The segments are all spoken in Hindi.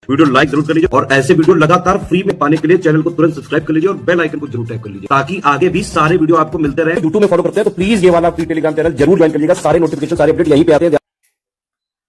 वीडियो लाइक जरूर कर लीजिए और ऐसे वीडियो लगातार फ्री में पाने के लिए चैनल को तुरंत सब्सक्राइब कर लीजिए और बेल आइकन को जरूर टैप कर लीजिए ताकि आगे भी सारे वीडियो आपको मिलते रहे। यूट्यूब में फॉलो करते हैं तो प्लीज ये वाला फ्री टेलीग्राम चैनल जरूर ज्वाइन कर लीजिएगा। सारे नोटिफिकेशन सारे अपडेट यहीं पे आते हैं।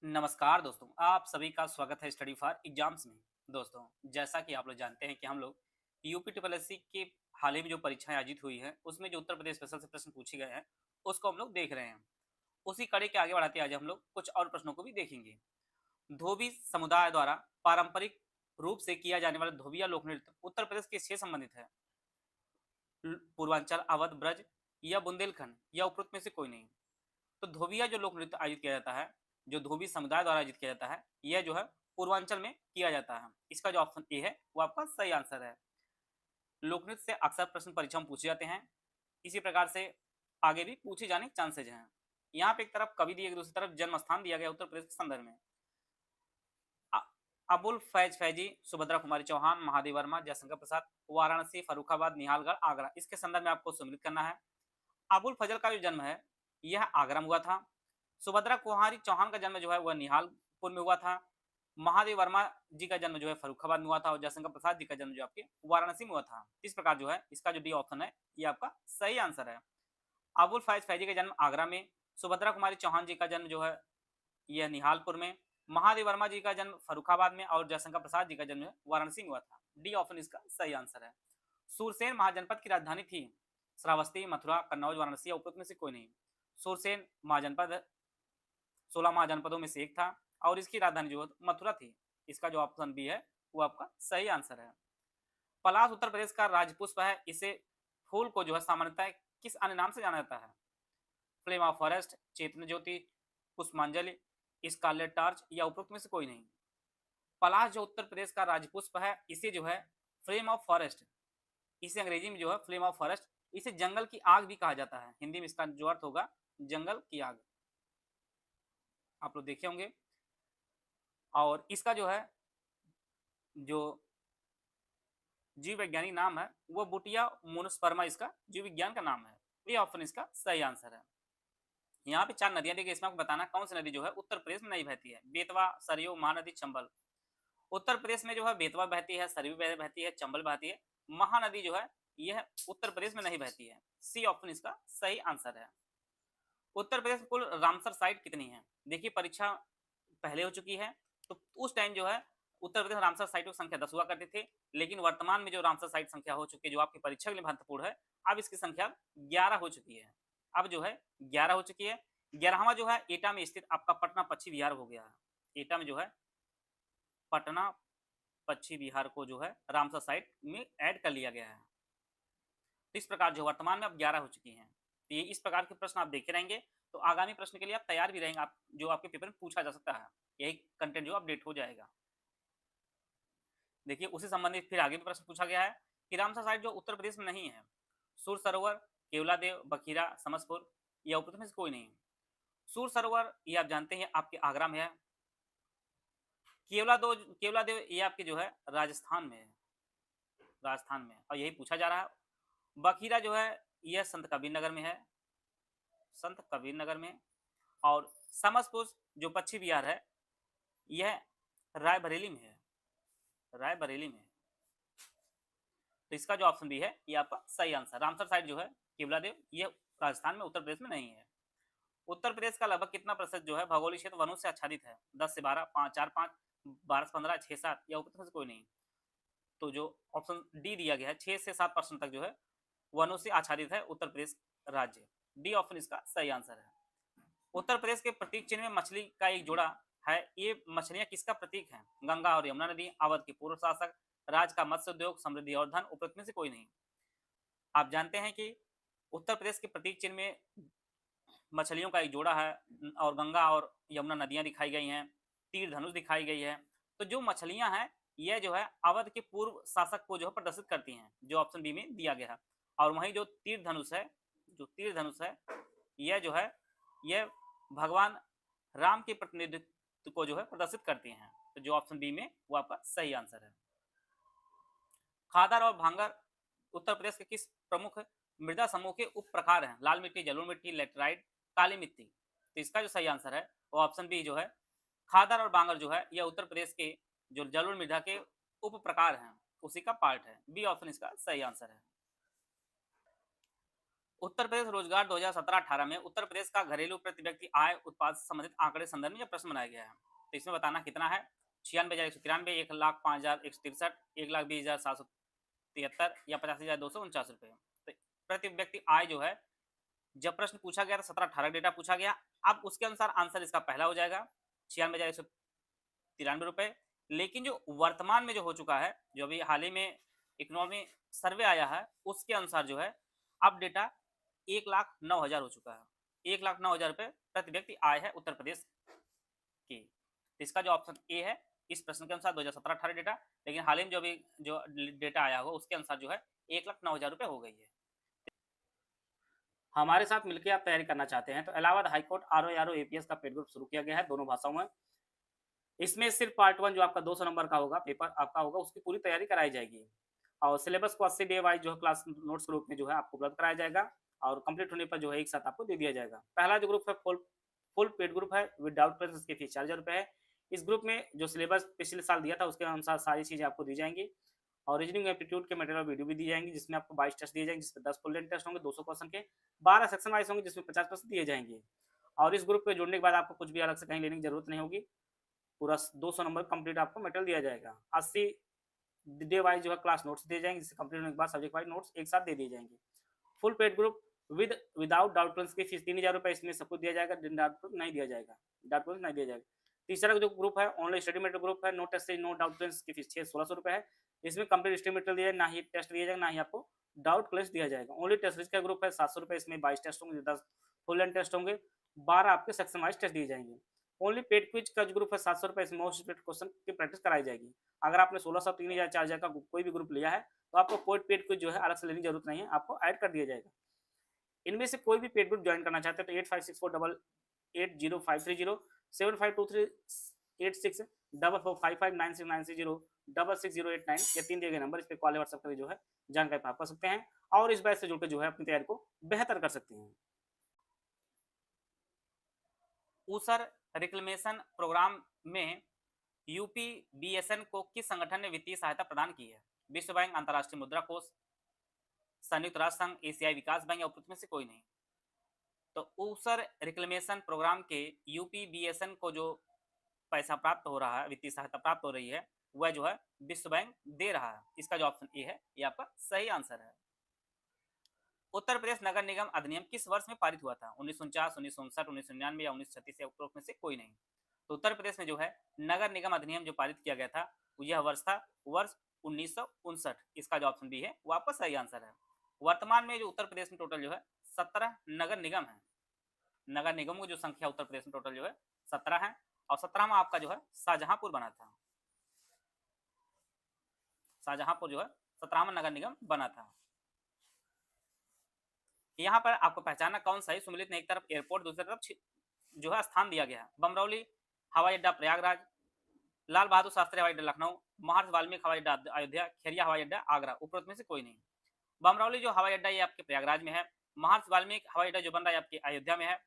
नमस्कार दोस्तों, आप सभी का स्वागत है स्टडी फॉर एग्जाम्स में। दोस्तों, जैसा कि आप लोग जानते हैं कि हम लोग यूपी ट्रिपल एससी के हाल ही में जो परीक्षाएं आयोजित हुई हैं उसमें जो उत्तर प्रदेश स्पेशल से प्रश्न पूछे गए हैं उसको हम लोग देख रहे हैं। उसी कड़ी के आगे बढ़ाते आज हम लोग कुछ और प्रश्नों को भी देखेंगे। धोबी समुदाय द्वारा पारंपरिक रूप से किया जाने वाला धोबिया लोक नृत्य उत्तर प्रदेश के से संबंधित है। पूर्वांचल, अवध, ब्रज या बुंदेलखंड या उपरोक्त में से कोई नहीं। तो धोबिया जो लोक नृत्य आयोजित किया जाता है, जो धोबी समुदाय द्वारा आयोजित किया जाता है, यह जो है पूर्वांचल में किया जाता है। इसका जो ऑप्शन ए है वो आपका सही आंसर है। लोक नृत्य से अक्सर प्रश्न परीक्षा में पूछे जाते हैं, इसी प्रकार से आगे भी पूछे जाने के चांसेज हैं। यहाँ पे एक तरफ कवि दिए गए, दूसरी तरफ जन्म स्थान दिया गया उत्तर प्रदेश के संदर्भ में। अबुल फैज फैजी, सुभद्रा कुमारी चौहान, महादेव वर्मा, जयशंकर प्रसाद, वाराणसी, फरुखाबाद, निहालगढ़, आगरा, इसके संदर्भ में आपको सम्मिलित करना है। अबुल फजल का जो जन्म है यह आगरा में हुआ था। सुभद्रा कुमारी चौहान का जन्म जो है वह निहालपुर में हुआ था। महादेव वर्मा जी का जन्म जो है फरुखाबाद में हुआ था और जयशंकर प्रसाद जी का जन्म जो आपके वाराणसी में हुआ था। इस प्रकार जो है इसका जो डी ऑप्शन है ये आपका सही आंसर है। अबुल फैज फैजी का जन्म आगरा में, सुभद्रा कुमारी चौहान जी का जन्म जो है यह निहालपुर में, महादेव वर्मा जी का जन्म फरुखाबाद में और जयशंकर प्रसाद जी का जन्म वाराणसी में हुआ था। डी ऑप्शन इसका सही आंसर है। सूरसेन महाजनपद की राजधानी थी। श्रावस्ती, मथुरा, कन्नौज, वाराणसी या उपरोक्त में से कोई नहीं। सूरसेन महाजनपद 16 महाजनपदों में से एक था और इसकी राजधानी जो मथुरा थी। इसका जो ऑप्शन बी है वो आपका सही आंसर है। पलाश उत्तर प्रदेश का राजपुष्प है। इसे फूल को जो है सामान्यतः किस अन्य नाम से जाना जाता है? फ्लेम ऑफ फॉरेस्ट, चेतन ज्योति, पुष्पांजलि, स्कारलेट टार्च या उपरोक्त में से कोई नहीं। पलाश जो उत्तर प्रदेश का राजपुष्प है इसे जो है फ्लेम ऑफ फॉरेस्ट, इसे अंग्रेजी में जो है फ्लेम ऑफ फॉरेस्ट, इसे जंगल की आग भी कहा जाता है। हिंदी में इसका जो अर्थ होगा जंगल की आग, आप लोग देखे होंगे। और इसका जो है जो जीव वैज्ञानिक नाम है वो बुटिया मोनोस्पर्मा इसका जीव विज्ञान का नाम है। ये ऑप्शन इसका सही आंसर है। यहाँ पे 4 नदियां दी गई, इसमें आपको बताना कौन सी नदी जो है उत्तर प्रदेश में नहीं बहती है। बेतवा, सरयू, महानदी, चंबल। उत्तर प्रदेश में जो है बेतवा बहती है, सरयू बहती है, चंबल बहती है। महानदी जो है यह उत्तर प्रदेश में नहीं बहती है। सी ऑप्शन इसका सही आंसर है। उत्तर प्रदेश में कुल रामसर साइट कितनी है? देखिए, परीक्षा पहले हो चुकी है तो उस टाइम जो है उत्तर प्रदेश रामसर साइटों की संख्या 10 हुआ करती थी, लेकिन वर्तमान में जो रामसर साइट संख्या हो चुकी है जो आपकी परीक्षा के लिए महत्वपूर्ण है, अब इसकी संख्या 11 हो चुकी है। अब जो है 11 हो चुकी है। 11वां जो है एटा में स्थित आपका पटना पश्चिम बिहार हो गया है। एटा में जो है पटना पश्चिम बिहार को जो है रामसर साइट में ऐड कर लिया गया है। तो इस प्रकार जो वर्तमान में अब 11 हो चुकी हैं। तो ये इस प्रकार के प्रश्न आप देखे रहेंगे तो आगामी प्रश्न के लिए आप तैयार भी रहेंगे, आप जो आपके पेपर में पूछा जा सकता है, यही कंटेंट जो अपडेट हो जाएगा। देखिए, उसी संबंधित फिर आगे भी प्रश्न पूछा गया है कि रामसर साइट जो उत्तर प्रदेश में नहीं है, सूर सरोवर, केवलादेव, बखीरा, समसपुर या उपरोक्त में से कोई नहीं। सूर सरोवर ये आप जानते हैं आपके आगरा में है। केवलादेव ये आपके जो है राजस्थान में है, राजस्थान में, और यही पूछा जा रहा है। बखीरा जो है यह संत कबीर नगर में है, संत कबीर नगर में। और समसपुर जो पश्चिम बिहार है यह रायबरेली में है, रायबरेली में है। तो इसका जो ऑप्शन भी है ये आपका सही आंसर। रामसर साइट जो है केवलादेव यह राजस्थान में, उत्तर प्रदेश में नहीं है। उत्तर प्रदेश का लगभग कितना प्रतिशत जो है भौगोलिक क्षेत्र वनों से आच्छादित है? 10 से 12, 5, 4, 5, 12 से 15, 6, 7 या उपरोक्त में से कोई नहीं। तो जो ऑप्शन डी दिया गया है 6 से 7% तक जो है वनों से आच्छादित है उत्तर प्रदेश राज्य। डी ऑप्शन इसका सही आंसर है। उत्तर प्रदेश के प्रतीक चिन्ह में मछली का एक जोड़ा है, ये मछलियां किसका प्रतीक है? गंगा और यमुना नदी, अवध के पूर्व शासक, राज्य का मत्स्य उद्योग, समृद्धि और धन, उपरोक्त में से कोई नहीं। आप जानते हैं कि उत्तर प्रदेश के प्रतीक चिन्ह में मछलियों का एक जोड़ा है और गंगा और यमुना नदियां दिखाई गई हैं, तीर धनुष दिखाई गई है। तो जो मछलियां हैं यह जो है अवध के पूर्व शासक को जो है प्रदर्शित करती हैं, जो ऑप्शन बी में दिया गया है। और वहीं जो तीर धनुष है, जो तीर धनुष है यह जो है यह भगवान राम के प्रतिनिधित्व को जो है प्रदर्शित करती हैं। तो जो ऑप्शन बी में वो आपका सही आंसर है। खादर और भांगर उत्तर प्रदेश के किस प्रमुख मृदा समूह के उप प्रकार हैं? लाल मिट्टी, जलोढ़ मिट्टी, लेटराइट, काली मिट्टी। तो इसका जो सही आंसर है वो ऑप्शन बी जो है खादर और बांगर जो है यह उत्तर प्रदेश के जो जलोढ़ मृदा के उप प्रकार हैं उसी का पार्ट है। बी ऑप्शन इसका सही आंसर है। उत्तर प्रदेश रोजगार 2017-18 में उत्तर प्रदेश का घरेलू प्रति व्यक्ति आय उत्पाद से संबंधित आंकड़े संदर्भ में यह प्रश्न बनाया गया है। तो इसमें बताना कितना है, 96,193, 1,05,163, 1,20,773 या 50,249 रुपए। तो प्रति व्यक्ति आय जो है, जब प्रश्न पूछा गया था 17-18 डेटा पूछा गया, अब उसके अनुसार आंसर इसका पहला हो जाएगा 96,193 रुपए। लेकिन जो वर्तमान में जो हो चुका है, जो अभी हाल ही में इकोनॉमी सर्वे आया है, उसके अनुसार जो है अब डेटा 1,09,000 हो चुका है। 1,09,000 रुपए प्रति व्यक्ति आय है उत्तर प्रदेश की। तो इसका जो ऑप्शन ए है इस प्रश्न के अनुसार 2017-18 डेटा, लेकिन हाल ही में जो अभी जो डेटा आया होगा उसके अनुसार जो है 1,09,000 रुपए हो गई है। हमारे साथ मिलकर आप तैयारी करना चाहते हैं तो इलाहाबाद हाईकोर्ट आरओ एपीएस का पेड ग्रुप शुरू किया गया है दोनों भाषाओं में। इसमें सिर्फ पार्ट 1 जो आपका 200 नंबर का होगा, पेपर आपका होगा, उसकी पूरी तैयारी कराई जाएगी और सिलेबस को 80 डे वाइज जो है क्लास नोट्स ग्रुप में जो है आपको उपलब्ध कराया जाएगा और कंप्लीट होने पर जो है एक साथ आपको दे दिया जाएगा। पहला जो ग्रुप है फुल पेड ग्रुप है विदाउट प्लस, इसकी फीस 4,000 रुपये है। इस ग्रुप में जो सिलेबस पिछले साल दिया था उसके अनुसार सारी चीज़ें आपको दी जाएंगी और रीजनिंग एप्टीट्यूड के मटेरियल वीडियो भी दी जाएंगी, जिसमें आपको 22 टेस्ट दिए जाएंगे, जिसमें 10 फुल लेंथ टेस्ट होंगे 200 क्वेश्चन के, 12 सेक्शन वाइज होंगे जिसमें 50% दिए जाएंगे। और इस ग्रुप पे जुड़ने के बाद आपको कुछ भी अलग से कहीं लेने की जरूरत नहीं होगी, पूरा 200 नंबर कंप्लीट आपको मटेरियल दिया जाएगा। 80 डे वाइज जो है क्लास नोट्स दिए जाएंगे, जिससे कंप्लीट होने के बाद सब्जेक्ट वाइज नोट्स एक साथ दे दिए जाएंगे। Full paid group without doubt plus की फीस 3,000 रुपये, इसमें सब कुछ दिया जाएगा, डाउट प्लस नहीं दिया जाएगा, डाउट प्लस नहीं दिया जाएगा। तीसरा जो ग्रुप है ओनली स्टडी मटेरियल ग्रुप है, no test no doubt plus की फीस 1600 रुपये है। इसमें कंप्लीट स्टडी मटेरियल दिया, ना ही टेस्ट दिया जाएगा, ना ही आपको डाउट क्लेस दिया जाएगा। ओनली टेस्ट सीरीज का ग्रुप है 700 रुपये, इसमें 22 टेस्ट होंगे, 10 फुल एंड टेस्ट होंगे, 12 आपके सेक्शन वाइज टेस्ट दिए जाएंगे। ओनली पेड क्विज का जो ग्रुप है 700 रुपये, इसमें मोस्ट क्वेश्चन की प्रैक्टिस कराई जाएगी। अगर आपने 1600, 3000, 4000 का कोई भी ग्रुप लिया है तो आपको कोई पेड क्विज जो है अलग से लेने की जरूरत नहीं है, आपको ऐड कर दिया जाएगा। इनमें से कोई भी पेड ग्रुप ज्वाइन करना चाहते हैं तो 8564880530, 7523864455969690 ये 3 दिए गए नंबर, इस पे कॉल व्हाट्सएप करके जो है जानकारी प्राप्त कर सकते हैं और इस बैच से जुड़कर जो है अपनी तैयारी को बेहतर कर सकते हैं। ऊसर रिक्लेमेशन प्रोग्राम में यूपी बीएसएन को किस संगठन ने वित्तीय सहायता प्रदान की है? विश्व बैंक, अंतर्राष्ट्रीय मुद्रा कोष, संयुक्त राष्ट्र संघ, एशियाई विकास बैंक या उपरोक्त में से कोई नहीं। तो ऊसर रिक्लेमेशन प्रोग्राम के यूपी बीएसएन को जो पैसा प्राप्त हो रहा है, वित्तीय सहायता प्राप्त हो रही है, वह जो है विश्व बैंक दे रहा है। इसका जो ऑप्शन ए है ये आपका सही आंसर है। उत्तर प्रदेश नगर निगम अधिनियम किस वर्ष में पारित हुआ था? 1949, 1959, 1999 या 1936 या उपरोक्त में से कोई नहीं। तो उत्तर प्रदेश में जो है नगर निगम अधिनियम जो पारित किया गया था यह वर्ष था वर्ष 1959। इसका जो ऑप्शन बी है वो आपका सही आंसर है। वर्तमान में जो उत्तर प्रदेश में टोटल जो है 17 नगर निगम है। नगर निगमों की जो संख्या उत्तर प्रदेश में टोटल जो है 17 है और 17वां आपका जो है शाहजहांपुर बना था। शाहजहांपुर जो है 17वां नगर निगम बना था। यहाँ पर आपको पहचानना कौन सा है, सुमिलित ने एक तरफ एयरपोर्ट दूसरी तरफ जो है स्थान दिया गया है। बमरौली हवाई अड्डा प्रयागराज, लाल बहादुर शास्त्री हवाई अड्डा लखनऊ, महर्षि वाल्मीकि हवाई अड्डा अयोध्या, खेरिया हवाई अड्डा आगरा, उपरोक्त में से कोई नहीं। बमरौली जो हवाई अड्डा ये आपके प्रयागराज में है, महर्षि वाल्मीकि हवाई अड्डा जो बन रहा है आपके अयोध्या में है,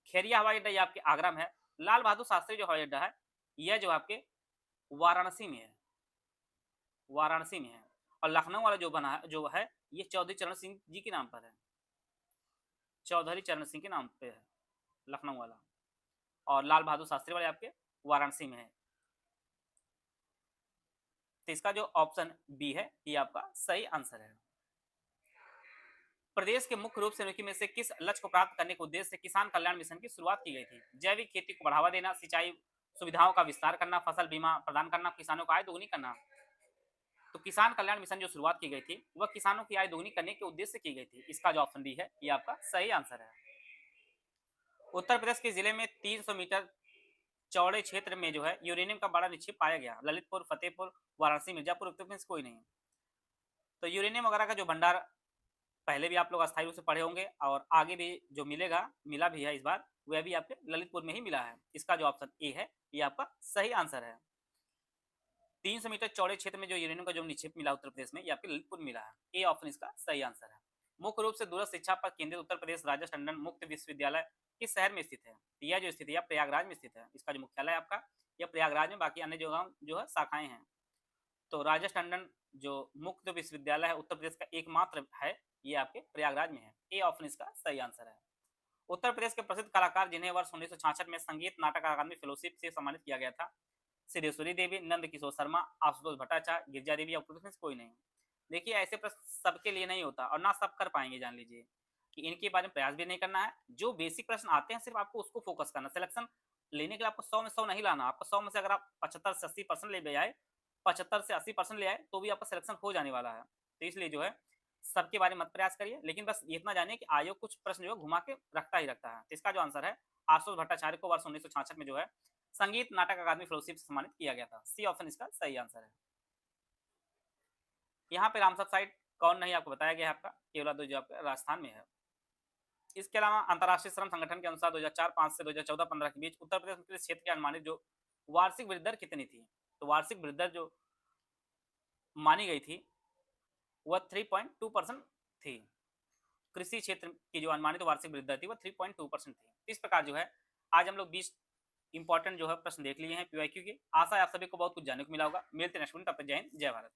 खेरिया हवाई अड्डा ये आपके आगरा में है, लाल बहादुर शास्त्री जो हवाई अड्डा है यह जो आपके वाराणसी में है, वाराणसी में है। और लखनऊ वाला जो बना है जो है ये चौधरी चरण सिंह जी के नाम पर है, चौधरी चरण सिंह के नाम पे है लखनऊ वाला, और लाल बहादुर शास्त्री वाले आपके वाराणसी में है। तो इसका जो ऑप्शन बी है ये आपका सही आंसर है। प्रदेश के मुख्य रूप से निम्नलिखित में से किस लक्ष्य को प्राप्त करने के उद्देश्य से किसान कल्याण मिशन की शुरुआत की गई थी? जैविक खेती को बढ़ावा देना, सिंचाई सुविधाओं का विस्तार करना, फसल बीमा प्रदान करना, किसानों को आय दोगुनी करना। तो किसान कल्याण मिशन जो शुरुआत की गई थी वह किसानों की आय दोगुनी करने के उद्देश्य से की गई थी। इसका जो ऑप्शन बी है ये आपका सही आंसर है। उत्तर प्रदेश के जिले में 300 मीटर चौड़े क्षेत्र में जो है यूरेनियम का बड़ा निक्षेप पाया गया। ललितपुर, फतेहपुर, वाराणसी, मिर्जापुर, उत्तर प्रदेश कोई नहीं। तो यूरेनियम वगैरह का जो भंडार पहले भी आप लोग अस्थायी रूप से पढ़े होंगे और आगे भी जो मिला भी है इस बार, वह भी आपके ललितपुर में ही मिला है। इसका जो ऑप्शन ए है ये आपका सही आंसर है। 300 मीटर चौड़े क्षेत्र में जो यूरेनियम का जो निक्षेप मिला उत्तर प्रदेश में, ये आपके ललितपुर मिला है। ए ऑप्शन इसका सही आंसर है। मुख्य रूप से दूरस्थ शिक्षा पर केंद्रित उत्तर प्रदेश राज्य टंडन मुक्त विश्वविद्यालय किस शहर में स्थित है? यह जो स्थित है प्रयागराज में स्थित है। इसका जो मुख्यालय आपका या प्रयागराज में, बाकी अन्य जगहों जो है शाखाएं हैं। तो राजेश टंडन जो मुक्त विश्वविद्यालय है उत्तर प्रदेश का एकमात्र है, ये आपके प्रयागराज में है। ए ऑप्शन इसका सही आंसर है। उत्तर प्रदेश के प्रसिद्ध कलाकार जिन्हें वर्ष 1966 में संगीत नाटक अकादमी फेलोशिप से सम्मानित किया गया था, सिद्धेश्वरी देवी, नंद किशोर शर्मा, आशुतोष भट्टाचार्य, गिरिजा देवी या उपरोक्त में से कोई नहीं। देखिए ऐसे प्रश्न सबके लिए नहीं होता और ना सब कर पाएंगे, जान लीजिए कि इनके बारे में प्रयास भी नहीं करना है। जो बेसिक प्रश्न आते हैं सिर्फ आपको उसको फोकस करना। सिलेक्शन लेने के लिए आपको 100 में 100 नहीं लाना। आपको 100 में से अगर आप 75 से 80% ले आए, 75 से 80% ले आए तो भी आपका सिलेक्शन हो जाने वाला है। तो इसलिए जो है सबके बारे में मत प्रयास करिए, लेकिन बस इतना जानिए कि आयोग कुछ प्रश्न जो है घुमा के रखता ही रखता है। तो इसका जो आंसर है, आशुतोष भट्टाचार्य को वर्ष 1966 में जो है संगीत नाटक अकादमी फेलोशिप से सम्मानित किया गया था। सी ऑप्शन इसका सही आंसर है। यहाँ पे रामसर साइट कौन नहीं आपको बताया गया है, आपका केवलादेव जो आपका राजस्थान में है। इसके अलावा अंतर्राष्ट्रीय श्रम संगठन के अनुसार 2004-5 से 2014-15 के बीच उत्तर प्रदेश के क्षेत्र की अनुमानित जो वार्षिक वृद्धि दर कितनी थी? तो वार्षिक वृद्धि दर जो मानी गई थी वह 3.2% थी। कृषि क्षेत्र की जो अनुमानित वार्षिक वृद्धि दर थी वह 3.2% थी। इस प्रकार जो है आज हम लोग 20 इंपॉर्टेंट जो है प्रश्न देख लिए हैं पीवाईक्यू के। आशा है आप सभी को बहुत कुछ जानने को मिला होगा। मिलते हैं नेक्स्ट वीडियो, तब तक जय हिंद, जय भारत।